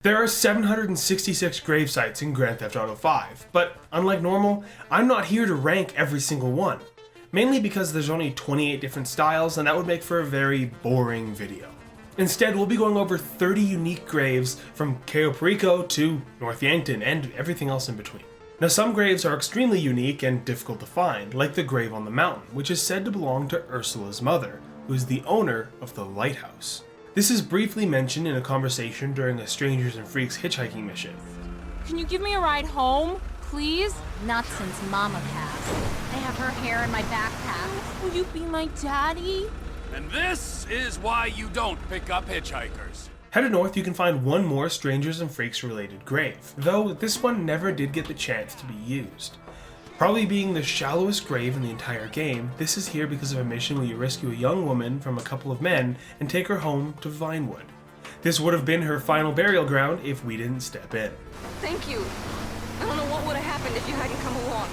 There are 766 gravesites in Grand Theft Auto 5, but unlike normal, I'm not here to rank every single one. Mainly because there's only 28 different styles and that would make for a very boring video. Instead, we'll be going over 30 unique graves from Cayo Perico to North Yankton and everything else in between. Now some graves are extremely unique and difficult to find, like the grave on the mountain, which is said to belong to Ursula's mother, who is the owner of the lighthouse. This is briefly mentioned in a conversation during a Strangers and Freaks hitchhiking mission. Can you give me a ride home, please? Not since Mama passed. I have her hair in my backpack. Will you be my daddy? And this is why you don't pick up hitchhikers. Headed north, you can find one more Strangers and Freaks related grave, though this one never did get the chance to be used. Probably being the shallowest grave in the entire game, this is here because of a mission where you rescue a young woman from a couple of men and take her home to Vinewood. This would have been her final burial ground if we didn't step in. Thank you. I don't know what would have happened if you hadn't come along.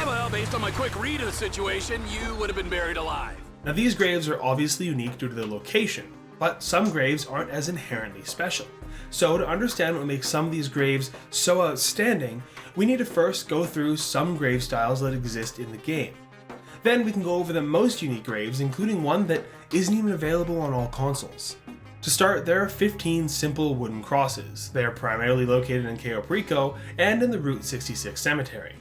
Well, based on my quick read of the situation, you would have been buried alive. Now these graves are obviously unique due to their location, but some graves aren't as inherently special. So to understand what makes some of these graves so outstanding, we need to first go through some grave styles that exist in the game. Then we can go over the most unique graves, including one that isn't even available on all consoles. To start, there are 15 simple wooden crosses. They are primarily located in Cayo Perico and in the Route 66 cemetery.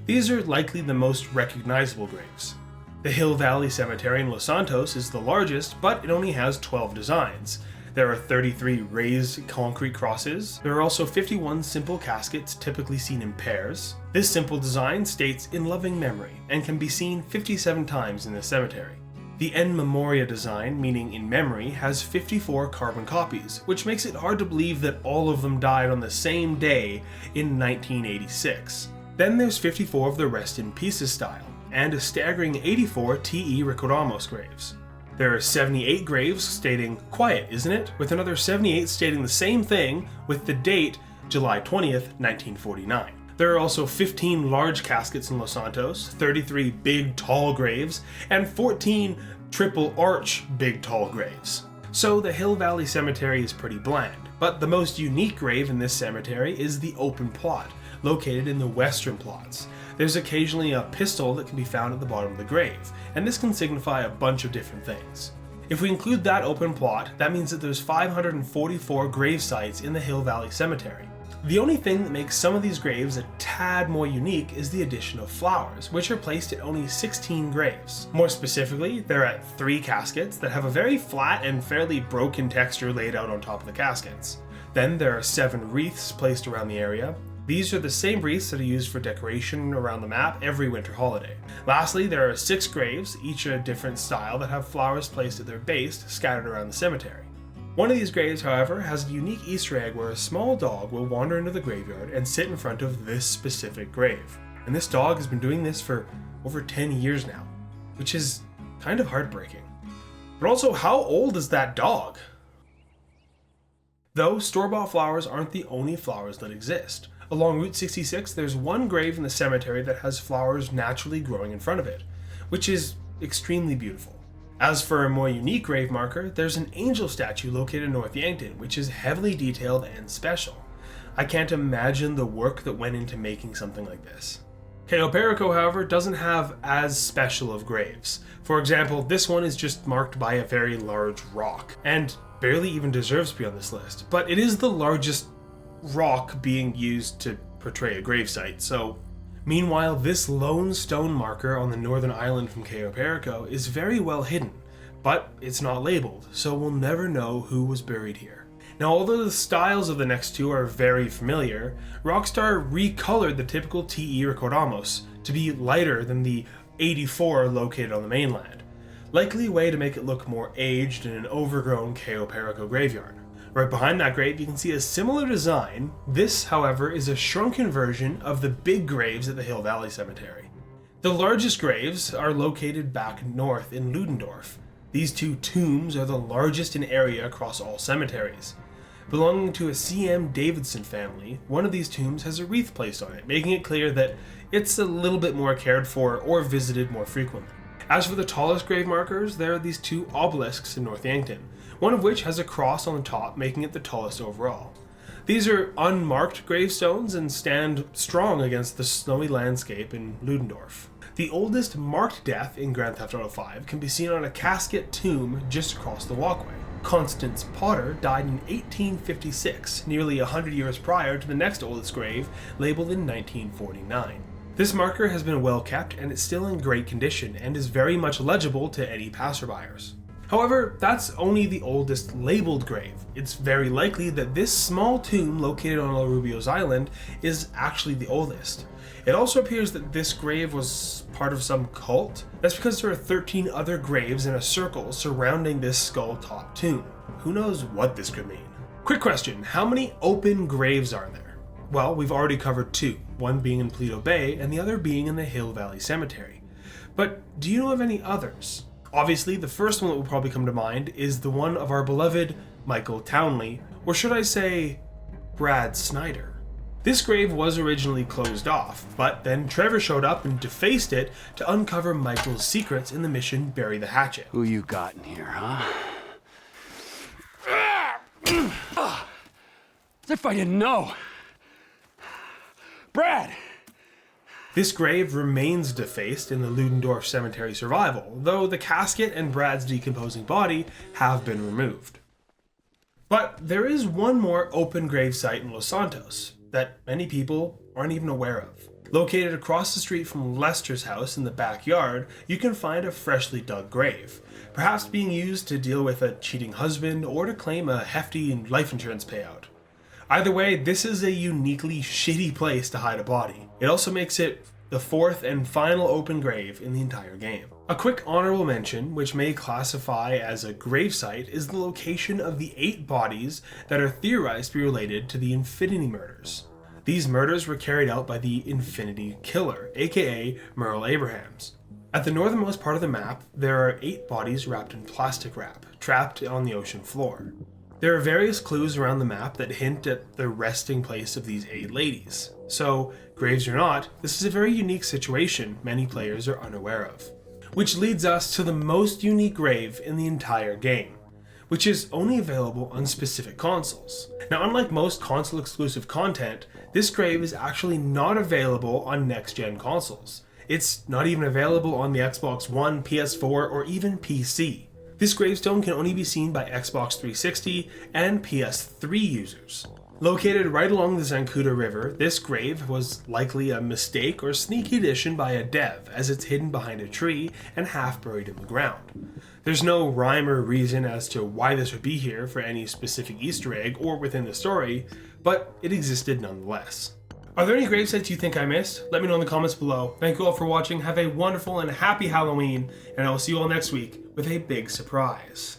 These are likely the most recognizable graves. The Hill Valley Cemetery in Los Santos is the largest, but it only has 12 designs. There are 33 raised concrete crosses. There are also 51 simple caskets typically seen in pairs. This simple design states "in loving memory" and can be seen 57 times in the cemetery. The En Memoria design, meaning in memory, has 54 carbon copies, which makes it hard to believe that all of them died on the same day in 1986. Then there's 54 of the Rest in Pieces style, and a staggering 84 T.E. Recordamos graves. There are 78 graves stating "quiet, isn't it?" with another 78 stating the same thing with the date July 20th, 1949. There are also 15 large caskets in Los Santos, 33 big tall graves, and 14 triple arch big tall graves. So the Hill Valley Cemetery is pretty bland, but the most unique grave in this cemetery is the open plot, located in the western plots. There's occasionally a pistol that can be found at the bottom of the grave, and this can signify a bunch of different things. If we include that open plot, that means that there's 544 grave sites in the Hill Valley Cemetery. The only thing that makes some of these graves a tad more unique is the addition of flowers, which are placed at only 16 graves. More specifically, they're at 3 caskets that have a very flat and fairly broken texture laid out on top of the caskets. Then there are 7 wreaths placed around the area. These are the same wreaths that are used for decoration around the map every winter holiday. Lastly, there are 6 graves, each a different style, that have flowers placed at their base scattered around the cemetery. One of these graves, however, has a unique Easter egg where a small dog will wander into the graveyard and sit in front of this specific grave. And this dog has been doing this for over 10 years now, which is kind of heartbreaking. But also, how old is that dog? Though store-bought flowers aren't the only flowers that exist. Along Route 66, there's one grave in the cemetery that has flowers naturally growing in front of it, which is extremely beautiful. As for a more unique grave marker, there's an angel statue located in North Yankton, which is heavily detailed and special. I can't imagine the work that went into making something like this. Cayo Perico, however, doesn't have as special of graves. For example, this one is just marked by a very large rock, and barely even deserves to be on this list, but it is the largest rock being used to portray a gravesite, so... Meanwhile, this lone stone marker on the northern island from Cayo Perico is very well hidden, but it's not labeled, so we'll never know who was buried here. Now, although the styles of the next two are very familiar, Rockstar recolored the typical T.E. Recordamos to be lighter than the 84 located on the mainland, likely a way to make it look more aged in an overgrown Cayo Perico graveyard. Right behind that grave, you can see a similar design. This, however, is a shrunken version of the big graves at the Hill Valley Cemetery. The largest graves are located back north in Ludendorff. These 2 tombs are the largest in area across all cemeteries. Belonging to a C.M. Davidson family, one of these tombs has a wreath placed on it, making it clear that it's a little bit more cared for or visited more frequently. As for the tallest grave markers, there are these 2 obelisks in North Yankton, one of which has a cross on the top, making it the tallest overall. These are unmarked gravestones and stand strong against the snowy landscape in Ludendorff. The oldest marked death in Grand Theft Auto V can be seen on a casket tomb just across the walkway. Constance Potter died in 1856, nearly 100 years prior to the next oldest grave, labeled in 1949. This marker has been well kept and it's still in great condition and is very much legible to any passerbyers. However, that's only the oldest labeled grave. It's very likely that this small tomb located on El Rubio's island is actually the oldest. It also appears that this grave was part of some cult. That's because there are 13 other graves in a circle surrounding this skull-top tomb. Who knows what this could mean? Quick question, how many open graves are there? Well, we've already covered 2, one being in Paleto Bay and the other being in the Hill Valley Cemetery. But do you know of any others? Obviously, the first one that will probably come to mind is the one of our beloved Michael Townley, or should I say, Brad Snyder. This grave was originally closed off, but then Trevor showed up and defaced it to uncover Michael's secrets in the mission Bury the Hatchet. Who you got in here, huh? As if I didn't know. Brad! This grave remains defaced in the Ludendorff Cemetery survival, though the casket and Brad's decomposing body have been removed. But there is one more open grave site in Los Santos that many people aren't even aware of. Located across the street from Lester's house in the backyard, you can find a freshly dug grave, perhaps being used to deal with a cheating husband or to claim a hefty life insurance payout. Either way, this is a uniquely shitty place to hide a body. It also makes it the 4th and final open grave in the entire game. A quick honorable mention, which may classify as a gravesite, is the location of the 8 bodies that are theorized to be related to the Inifinity Murders. These murders were carried out by the Infinity Killer, aka Merle Abrahams. At the northernmost part of the map, there are 8 bodies wrapped in plastic wrap, trapped on the ocean floor. There are various clues around the map that hint at the resting place of these 8 ladies. So, graves or not, this is a very unique situation many players are unaware of. Which leads us to the most unique grave in the entire game, which is only available on specific consoles. Now, unlike most console exclusive content, this grave is actually not available on next-gen consoles. It's not even available on the Xbox One, PS4, or even PC. This gravestone can only be seen by Xbox 360 and PS3 users. Located right along the Zancudo River, this grave was likely a mistake or sneaky addition by a dev, as it's hidden behind a tree and half buried in the ground. There's no rhyme or reason as to why this would be here for any specific Easter egg or within the story, but it existed nonetheless. Are there any gravesites you think I missed? Let me know in the comments below. Thank you all for watching, have a wonderful and happy Halloween, and I will see you all next week with a big surprise.